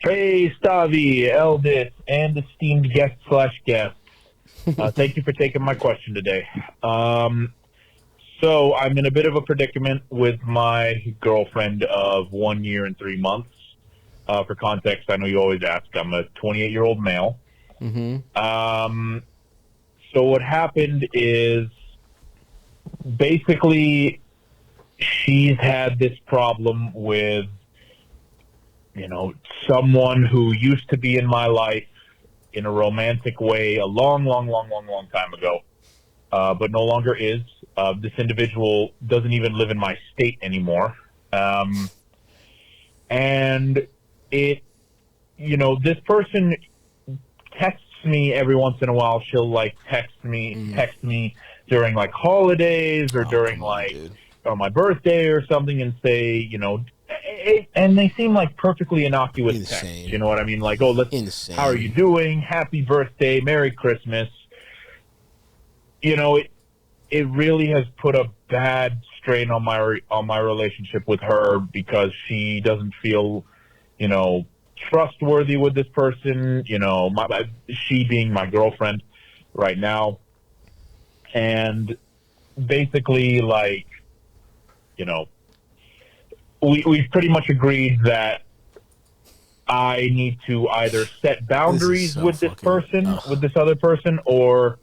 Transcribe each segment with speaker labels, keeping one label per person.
Speaker 1: Hey, Stavi, Eldis, and esteemed guest/guest. Thank you for taking my question today. So I'm in a bit of a predicament with my girlfriend of 1 year and 3 months. For context, I know you always ask. I'm a 28-year-old male. So what happened is basically she's had this problem with, someone who used to be in my life in a romantic way a long time ago, but no longer is. This individual doesn't even live in my state anymore. And this person texts me every once in a while. She'll text me during holidays or during on my birthday or something and say, and they seem like perfectly innocuous texts. You know what I mean? How are you doing? Happy birthday, Merry Christmas. It really has put a bad strain on my relationship with her because she doesn't feel, trustworthy with this person. She being my girlfriend right now, and basically, we've pretty much agreed that I need to either set boundaries with this person, with this other person, or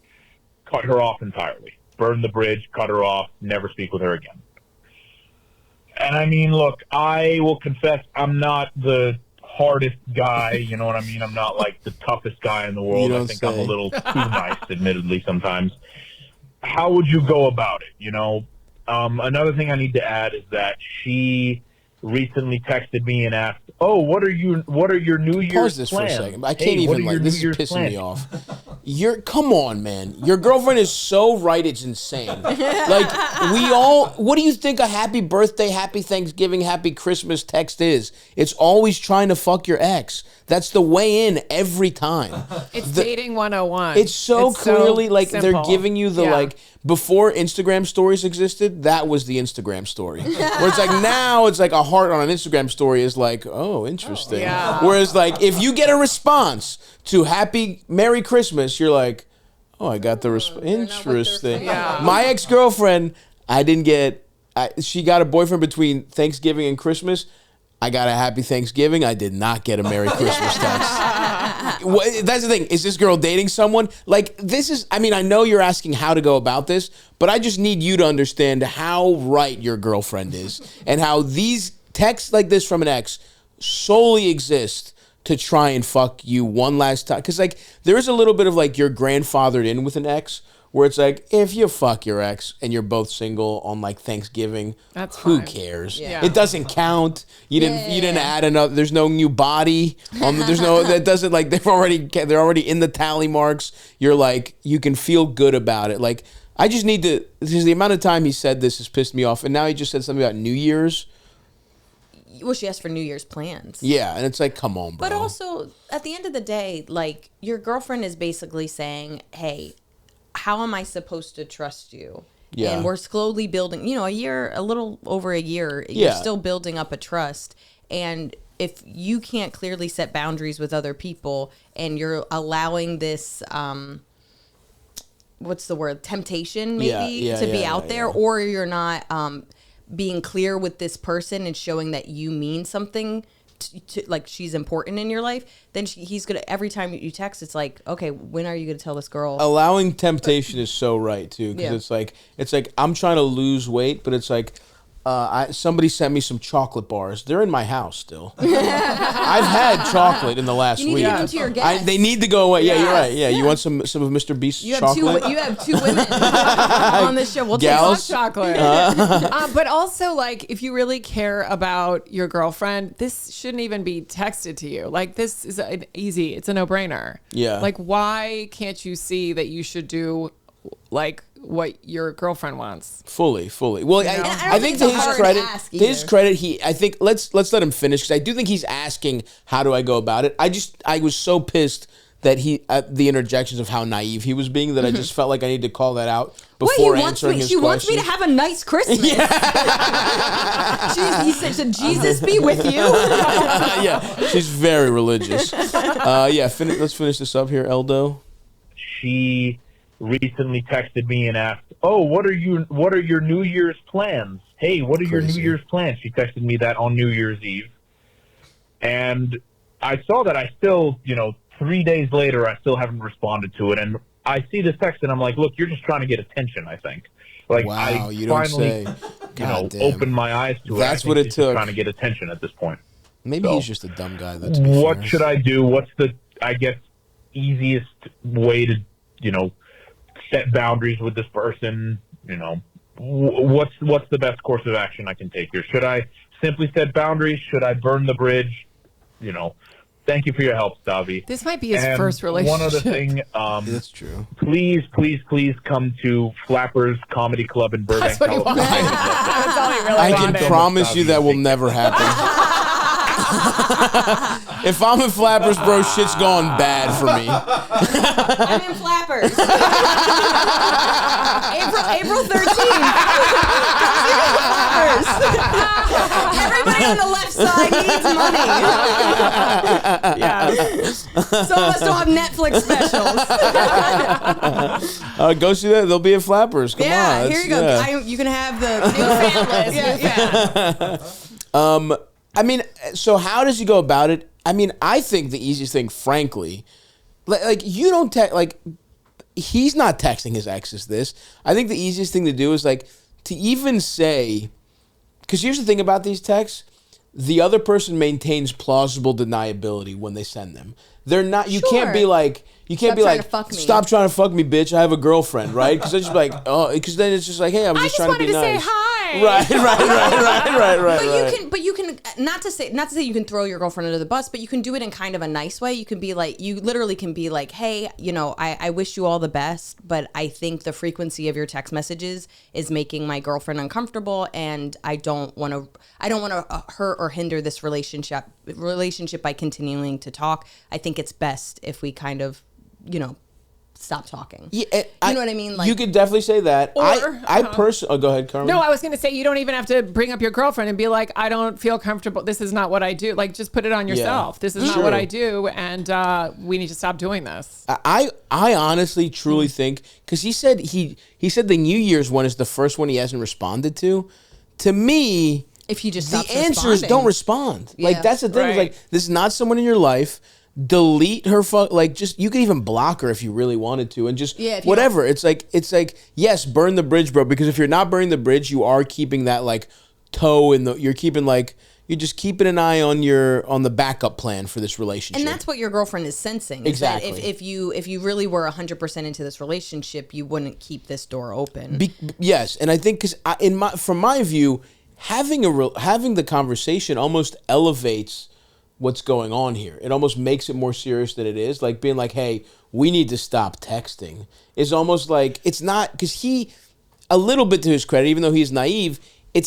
Speaker 1: cut her off entirely. Burn the bridge, cut her off, never speak with her again. And I mean, look, I will confess I'm not the hardest guy, you know what I mean? I'm not the toughest guy in the world. I think I'm a little too nice, admittedly, sometimes. How would you go about it, Another thing I need to add is that she recently texted me and asked, "Oh, what are your New Year's
Speaker 2: Pause this
Speaker 1: plans?"
Speaker 2: for a second. I can't even this is pissing me off. Come on, man. Your girlfriend is so right, it's insane. What do you think a happy birthday, happy Thanksgiving, happy Christmas text is? It's always trying to fuck your ex. That's the way in every time.
Speaker 3: It's dating 101.
Speaker 2: It's so clearly they're giving you the before Instagram stories existed, that was the Instagram story. Where it's now it's a heart on an Instagram story is oh, interesting. Whereas if you get a response to happy Merry Christmas, you're oh, I got the response. Interesting. My ex-girlfriend, she got a boyfriend between Thanksgiving and Christmas. I got a happy Thanksgiving. I did not get a Merry Christmas text. That's the thing. Is this girl dating someone? I know you're asking how to go about this, but I just need you to understand how right your girlfriend is and how these texts like this from an ex solely exist to try and fuck you one last time. Because there is a little bit of you're grandfathered in with an ex, where it's if you fuck your ex and you're both single on Thanksgiving, who cares? Yeah. It doesn't count. You didn't add another. There's no new body. There's no that doesn't they're already in the tally marks. You're you can feel good about it. I just need to, because the amount of time he said this has pissed me off, and now he just said something about New Year's.
Speaker 4: Well, she asked for New Year's plans.
Speaker 2: Yeah, and it's come on, bro.
Speaker 4: But also, at the end of the day, your girlfriend is basically saying, hey, how am I supposed to trust you? Yeah. And we're slowly building, a little over a year, you're still building up a trust. And if you can't clearly set boundaries with other people and you're allowing this, what's the word, temptation maybe to be out there, or you're not being clear with this person and showing that you mean something to she's important in your life, then he's gonna, every time you text, it's okay, when are you gonna tell this girl?
Speaker 2: Allowing temptation is so right too, because it's I'm trying to lose weight, but it's somebody sent me some chocolate bars. They're in my house still. I've had chocolate in the last week.
Speaker 4: You need to give them to your guests.
Speaker 2: They need to go away. Yeah, you're right. Yeah, you want some of Mr. Beast's chocolate?
Speaker 4: You have two women on this show. We'll take
Speaker 3: chocolate. But also, if you really care about your girlfriend, this shouldn't even be texted to you. This is easy. It's a no-brainer. Yeah. Why can't you see that you should do what your girlfriend wants?
Speaker 2: Fully. Well, I think to his credit, I think let's let him finish, because I do think he's asking, how do I go about it? I was so pissed that the interjections of how naive he was being, that I just felt like I need to call that out before answering his question.
Speaker 4: She wants me to have a nice Christmas. Yeah. He said, Jesus be with you.
Speaker 2: Yeah, she's very religious. Let's finish this up here, Eldo.
Speaker 1: She recently texted me and asked, "Oh, what are your New Year's plans? Hey, what are your New Year's plans?" She texted me that on New Year's Eve. And I saw that I still, 3 days later, I still haven't responded to it. And I see this text and I'm like, look, you're just trying to get attention, I think. Like,
Speaker 2: wow,
Speaker 1: I finally, opened my eyes to it.
Speaker 2: That's what it took.
Speaker 1: Trying to get attention at this point.
Speaker 2: Maybe he's just a dumb guy.
Speaker 1: What should I do? What's the, I guess, easiest way to, set boundaries with this person? What's the best course of action I can take here? Should I simply set boundaries? Should I burn the bridge? Thank you for your help, Stavi.
Speaker 3: This might be his first relationship.
Speaker 1: One other thing.
Speaker 2: That's true.
Speaker 1: Please come to Flappers Comedy Club in Burbank, California.
Speaker 3: That's all he really
Speaker 2: I
Speaker 3: wanted.
Speaker 2: can promise you that will never happen. If I'm in Flappers, bro, shit's going bad for me.
Speaker 4: I'm in Flappers. April 13th. Flappers. Everybody on the left side needs money.
Speaker 3: Yeah.
Speaker 4: Some of us don't have Netflix specials.
Speaker 2: Go see that. They'll be at Flappers. Come on.
Speaker 4: Here you go.
Speaker 2: Yeah.
Speaker 4: You can have the new fan list.
Speaker 2: I mean, so how does he go about it? I mean, I think the easiest thing, frankly, like you don't text, like he's not texting his exes this. I think the easiest thing to do is like to even say, because here's the thing about these texts, the other person maintains plausible deniability when they send them. They're not, you can't be like, stop trying to fuck me, bitch. I have a girlfriend, right? Because it's just like, because then it's just like, hey, I was just trying to be nice.
Speaker 3: I just wanted to say hi.
Speaker 2: Right.
Speaker 4: But you can not to say you can throw your girlfriend under the bus, but you can do it in kind of a nice way. You can be like, you literally can be like, hey, I wish you all the best, but I think the frequency of your text messages is making my girlfriend uncomfortable, and I don't want to hurt or hinder this relationship by continuing to talk. I think it's best if we kind of, stop talking. Yeah, you know what I mean? Like,
Speaker 2: you could definitely say that. I personally... Oh, go ahead, Carmen.
Speaker 3: No, I was going to say, you don't even have to bring up your girlfriend and be like, I don't feel comfortable. This is not what I do. Like, just put it on yourself. Yeah. This is not what I do, and we need to stop doing this.
Speaker 2: I honestly, truly think... Because he said the New Year's one is the first one he hasn't responded to. To me...
Speaker 4: If you just
Speaker 2: the answer is don't respond. Yeah. Like, that's the thing. Right. Like, this is not someone in your life. Delete her you could even block her if you really wanted to, and just whatever. It's like yes, burn the bridge, bro, because if you're not burning the bridge, you are keeping that like toe in the you're just keeping an eye on the backup plan for this relationship.
Speaker 4: And that's what your girlfriend is sensing.
Speaker 2: Exactly.
Speaker 4: If you really were 100% into this relationship, you wouldn't keep this door open.
Speaker 2: Yes, and I think from my view, having the conversation almost elevates what's going on here. It almost makes it more serious than it is. Like being like, hey, we need to stop texting is almost like, it's not, because he, a little bit to his credit, even though he's naive,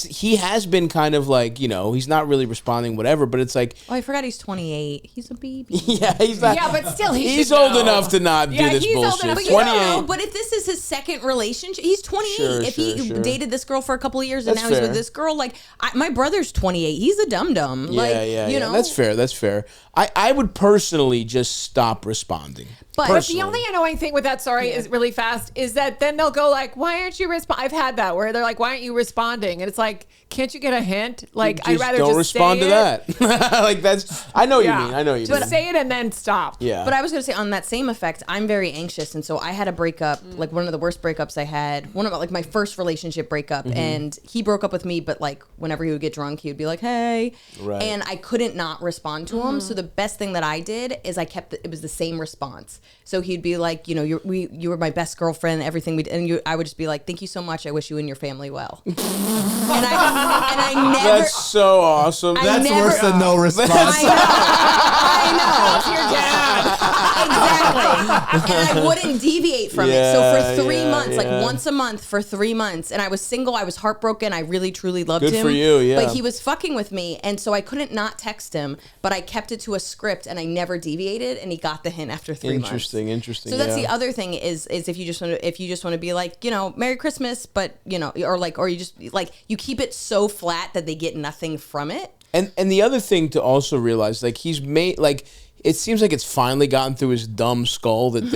Speaker 2: he has been kind of like, he's not really responding, whatever, but it's like...
Speaker 4: Oh, I forgot he's 28. He's a baby.
Speaker 2: Yeah, he's not...
Speaker 3: Yeah, but still,
Speaker 2: he's old enough to not do this bullshit.
Speaker 4: But 28. But if this is his second relationship, he's 28. If he dated this girl for a couple of years and now he's with this girl, like, my brother's 28. He's a dum-dum.
Speaker 2: Yeah. That's fair. I would personally just stop responding.
Speaker 3: But the only annoying thing with that, is really fast, is that then they'll go like, why aren't you responding? I've had that where they're like, why aren't you responding? And it's like, can't you get a hint? Like, I'd rather just
Speaker 2: respond to that. Like, that's, I know you mean.
Speaker 3: Just say it and then stop.
Speaker 2: Yeah.
Speaker 4: But I was going to say, on that same effect, I'm very anxious. And so I had a breakup, like one of the worst breakups I had, one of like my first relationship breakup. Mm-hmm. And he broke up with me, but like whenever he would get drunk, he would be like, hey. Right. And I couldn't not respond to him. So the best thing that I did is it was the same response. So he'd be like, you were my best girlfriend, everything we did. And I would just be like, thank you so much. I wish you and your family well. and I never.
Speaker 2: That's so awesome.
Speaker 5: That's worse than no response.
Speaker 4: I know.
Speaker 3: Your dad.
Speaker 4: Exactly. I wouldn't deviate from it. So for 3 months, like once a month for 3 months, and I was single, I was heartbroken, I really truly loved him.
Speaker 2: Good for you, yeah.
Speaker 4: But he was fucking with me, and so I couldn't not text him, but I kept it to a script, and I never deviated, and he got the hint after 3 months.
Speaker 2: Interesting.
Speaker 4: So that's the other thing is if you just want to be like, you know, Merry Christmas, but you know, or you just like you keep it so flat that they get nothing from it.
Speaker 2: And the other thing to also realize, like, he's made, like, it seems like it's finally gotten through his dumb skull that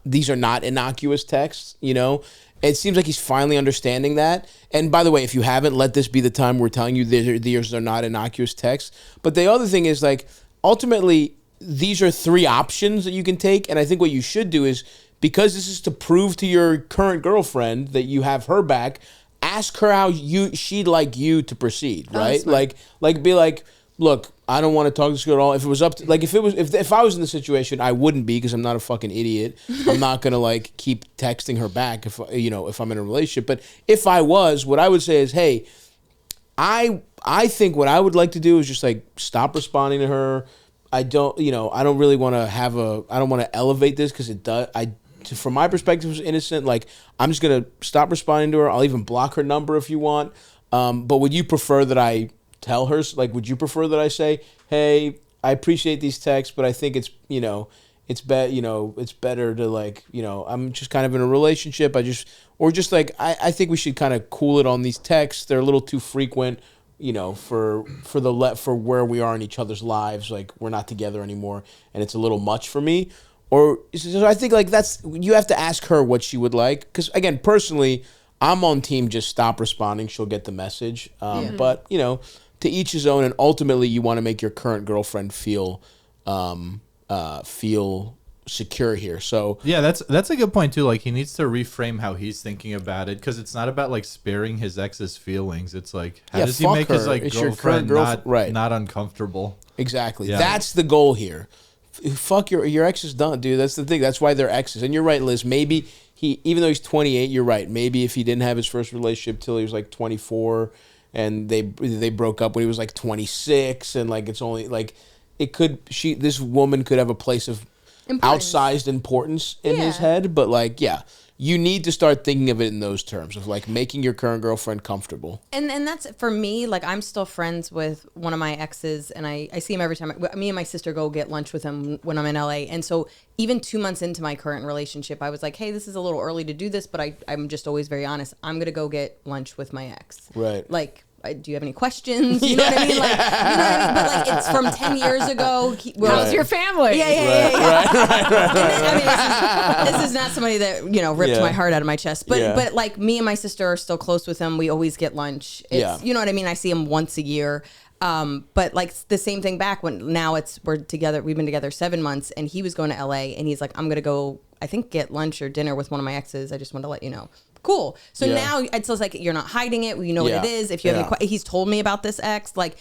Speaker 2: these are not innocuous texts, you know? It seems like he's finally understanding that. And by the way, if you haven't, let this be the time we're telling you these are not innocuous texts. But the other thing is, like, ultimately, these are 3 options that you can take. And I think what you should do is, because this is to prove to your current girlfriend that you have her back, ask her how she'd like you to proceed, right? Like be like, look, I don't want to talk to this girl at all. If it was up to, like, if I was in the situation, I wouldn't be, because I'm not a fucking idiot. I'm not gonna like keep texting her back if I'm in a relationship. But if I was, what I would say is, hey, I think what I would like to do is just like stop responding to her. I don't really want to I don't want to elevate this, because from my perspective, it was innocent. Like, I'm just gonna stop responding to her. I'll even block her number if you want. But would you prefer that I tell her? Like, would you prefer that I say, "Hey, I appreciate these texts, but I think it's better to, like, I'm just kind of in a relationship. I think we should kind of cool it on these texts. They're a little too frequent, for where we are in each other's lives. Like, we're not together anymore, and it's a little much for me." Or so I think, like, you have to ask her what she would like. Because, again, personally, I'm on team just stop responding. She'll get the message. But, to each his own. And ultimately, you want to make your current girlfriend feel secure here. So
Speaker 5: yeah, that's a good point, too. Like, he needs to reframe how he's thinking about it. Because it's not about, like, sparing his ex's feelings. It's like, how does he make his, like, girlfriend not uncomfortable?
Speaker 2: Exactly. Yeah. That's the goal here. Fuck your ex is done, dude. That's the thing. That's why they're exes. And you're right, Liz. Maybe even though he's 28, you're right. Maybe if he didn't have his first relationship till he was like 24, and they broke up when he was like 26, and like it's only like this woman could have a place of outsized importance in his head, but like you need to start thinking of it in those terms of like making your current girlfriend comfortable.
Speaker 4: And that's for me, like I'm still friends with one of my exes, and I see him every time. Me and my sister go get lunch with him when I'm in LA. And so even 2 months into my current relationship, I was like, hey, this is a little early to do this, but I'm just always very honest. I'm going to go get lunch with my ex.
Speaker 2: Right.
Speaker 4: Like, do you have any questions? You know what I mean? Like, you know what I mean? But like, it's from 10 years ago.
Speaker 3: How's your family?
Speaker 4: Yeah. I mean, this is not somebody that, ripped my heart out of my chest. But like me and my sister are still close with him. We always get lunch. You know what I mean? I see him once a year. But like the same thing back when now we're together. We've been together 7 months, and he was going to LA, and he's like, I'm going to go, I think, get lunch or dinner with one of my exes. I just wanted to let you know. Cool. So now it's just like, you're not hiding it. You know what it is. If you have any he's told me about this ex. Like,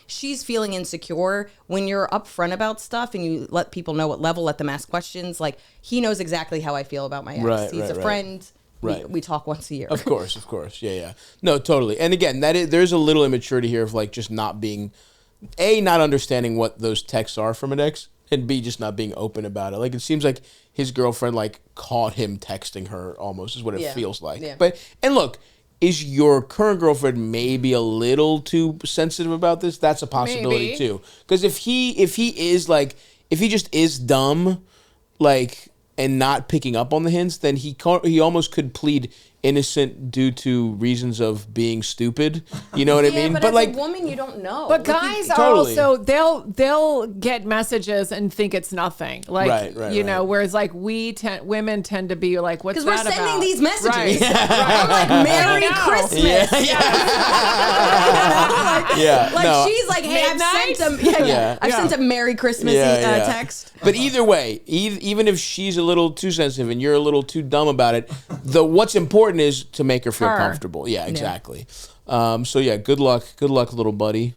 Speaker 4: she's feeling insecure when you're upfront about stuff and you let people know what level, let them ask questions. Like, he knows exactly how I feel about my ex. He's a friend. Right. We talk once a year.
Speaker 2: Of course. Yeah. No, totally. And again, there's a little immaturity here of like just not being, A, not understanding what those texts are from an ex, and B, just not being open about it. Like, it seems like his girlfriend like caught him texting her almost is what it feels like. Yeah. And look, is your current girlfriend maybe a little too sensitive about this? That's a possibility too. Because if he just is dumb, like, and not picking up on the hints, then he almost could plead innocent due to reasons of being stupid. You know what I mean?
Speaker 4: But as like a woman, you don't know.
Speaker 3: But guys are also they'll get messages and think it's nothing. Like whereas like women tend to be like, what's that about?
Speaker 4: Because we're sending these messages.
Speaker 3: Right.
Speaker 4: I'm like, Merry Christmas. She's like, hey, I've sent a Merry Christmas text.
Speaker 2: But either way, even if she's a little too sensitive and you're a little too dumb about it, what's important is to make her feel comfortable. Yeah, exactly. So yeah, good luck, little buddy.